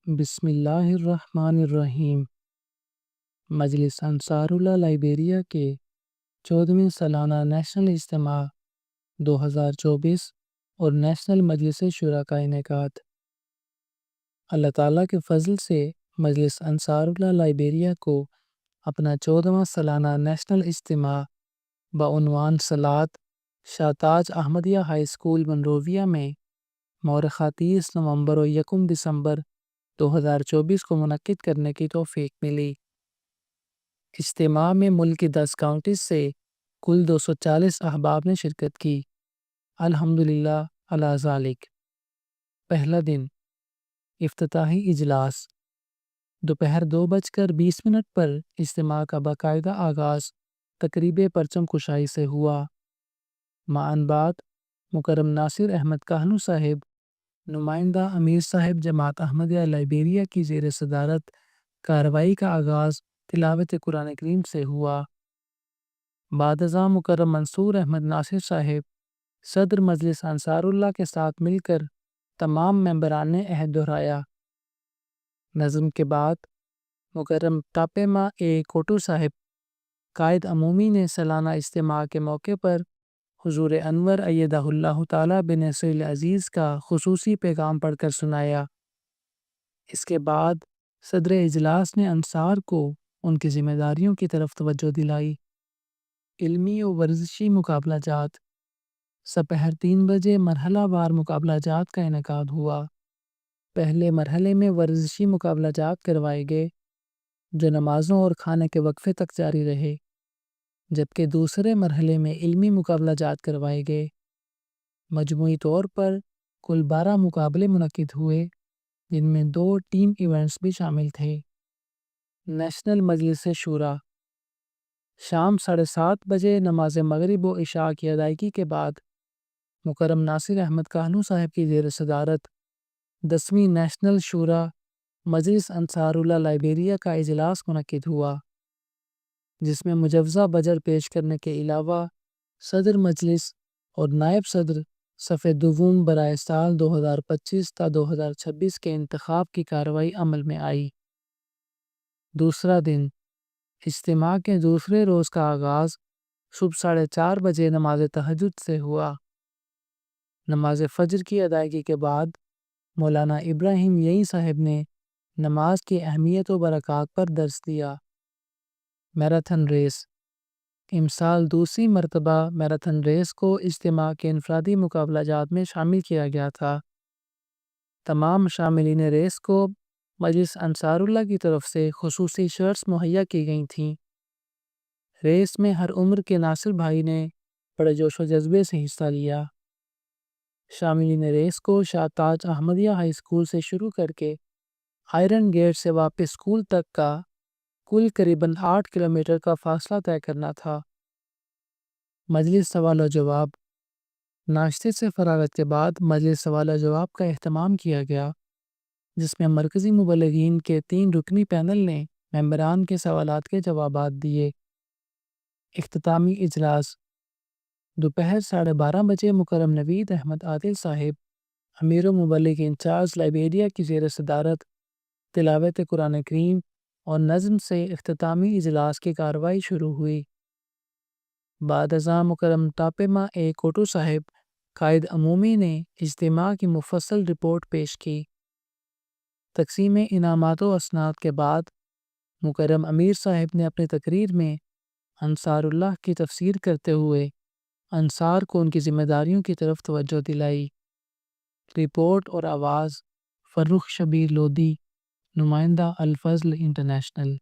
بسم اللہ الرحمن الرحیم۔ مجلس انصار اللہ لائبیریا کے 14ویں سالانہ نیشنل اجتماع 2024 اور نیشنل مجلس شورا کا انعقاد۔ اللہ تعالیٰ کے فضل سے مجلس انصار اللہ لائبیریا کو اپنا 14واں سالانہ نیشنل اجتماع بعنوان صلات شاہ تاج احمدیہ ہائی اسکول منرویہ میں مورخ 30 نومبر و 1 دسمبر 2024 کو منعقد کرنے کی توفیق ملی۔ اجتماع میں ملک کی 10 کاؤنٹیز سے کل 240 احباب نے شرکت کی۔ الحمدللہ علی ذالک۔ پہلا دن، افتتاحی اجلاس۔ دوپہر 2:20 پر اجتماع کا باقاعدہ آغاز تقریب پرچم کشائی سے ہوا۔ معاً بعد مکرم ناصر احمد کاہنو صاحب، نمائندہ امیر صاحب جماعت احمدیہ لائبیریا کی زیر صدارت کارروائی کا آغاز تلاوت قرآن کریم سے ہوا۔ بعد ازاں مکرم منصور احمد ناصر صاحب، صدر مجلس انصار اللہ کے ساتھ مل کر تمام ممبران نے عہد دہرایا۔ نظم کے بعد مکرم ٹاپے ماں اے کوٹو صاحب، قائد عمومی نے سالانہ اجتماع کے موقع پر حضور انور ایدہ اللہ تعالیٰ بنصرہ العزیز کا خصوصی پیغام پڑھ کر سنایا۔ اس کے بعد صدر اجلاس نے انصار کو ان کی ذمہ داریوں کی طرف توجہ دلائی۔ علمی و ورزشی مقابلہ جات۔ سپہر 3 بجے مرحلہ وار مقابلہ جات کا انعقاد ہوا۔ پہلے مرحلے میں ورزشی مقابلہ جات کروائے گئے جو نمازوں اور کھانے کے وقفے تک جاری رہے، جبکہ دوسرے مرحلے میں علمی مقابلہ جات کروائے گئے۔ مجموعی طور پر کل 12 مقابلے منعقد ہوئے، جن میں 2 ٹیم ایونٹس بھی شامل تھے۔ نیشنل مجلس شورا۔ شام 7:30 بجے نماز مغرب و عشاء کی ادائیگی کے بعد مکرم ناصر احمد کاہنو صاحب کی زیر صدارت 10ویں نیشنل شورا مجلس انصار اللہ لائبیریا کا اجلاس منعقد ہوا، جس میں مجوزہ بجٹ پیش کرنے کے علاوہ صدر مجلس اور نائب صدر صفِ دوم برائے سال 2025 تا 2026 کے انتخاب کی کارروائی عمل میں آئی۔ دوسرا دن، اجتماع کے دوسرے روز کا آغاز صبح 4:30 بجے نماز تہجد سے ہوا۔ نماز فجر کی ادائیگی کے بعد مولانا ابراہیم یعی صاحب نے نماز کی اہمیت و برکات پر درس دیا۔ Marathon race. امسال دوسری مرتبہ میراتھن ریس کو اجتماع کے انفرادی مقابلہ جات میں شامل کیا گیا تھا۔ تمام شاملین ریس کو مجلس انصار اللہ کی طرف سے خصوصی شرٹس مہیا کی گئی تھیں۔ ریس میں ہر عمر کے ناصر بھائی نے بڑے جوش و جذبے سے حصہ لیا۔ شاملین ریس کو شاہ تاج احمدیہ ہائی اسکول سے شروع کر کے آئرن گیٹ سے واپس اسکول تک کا کل قریباً 8 کلومیٹر کا فاصلہ طے کرنا تھا۔ مجلس سوال و جواب۔ ناشتے سے فراغت کے بعد مجلس سوال و جواب کا اہتمام کیا گیا، جس میں مرکزی مبلغین کے 3 رکنی پینل نے ممبران کے سوالات کے جوابات دیے۔ اختتامی اجلاس۔ دوپہر 12:30 بجے مکرم نوید احمد عادل صاحب، امیر و مبلغ انچارج لائبیریا کی زیر صدارت تلاوت قرآن کریم اور نظم سے اختتامی اجلاس کی کارروائی شروع ہوئی۔ بعد ازاں مکرم ٹاپے ماں اے کوٹو صاحب، قائد عمومی نے اجتماع کی مفصل رپورٹ پیش کی۔ تقسیم انعامات و اسناد کے بعد مکرم امیر صاحب نے اپنی تقریر میں انصار اللہ کی تفسیر کرتے ہوئے انصار کو ان کی ذمہ داریوں کی طرف توجہ دلائی۔ رپورٹ اور آواز فرخ شبیر لودھی، نمائندہ الفضل انٹرنیشنل۔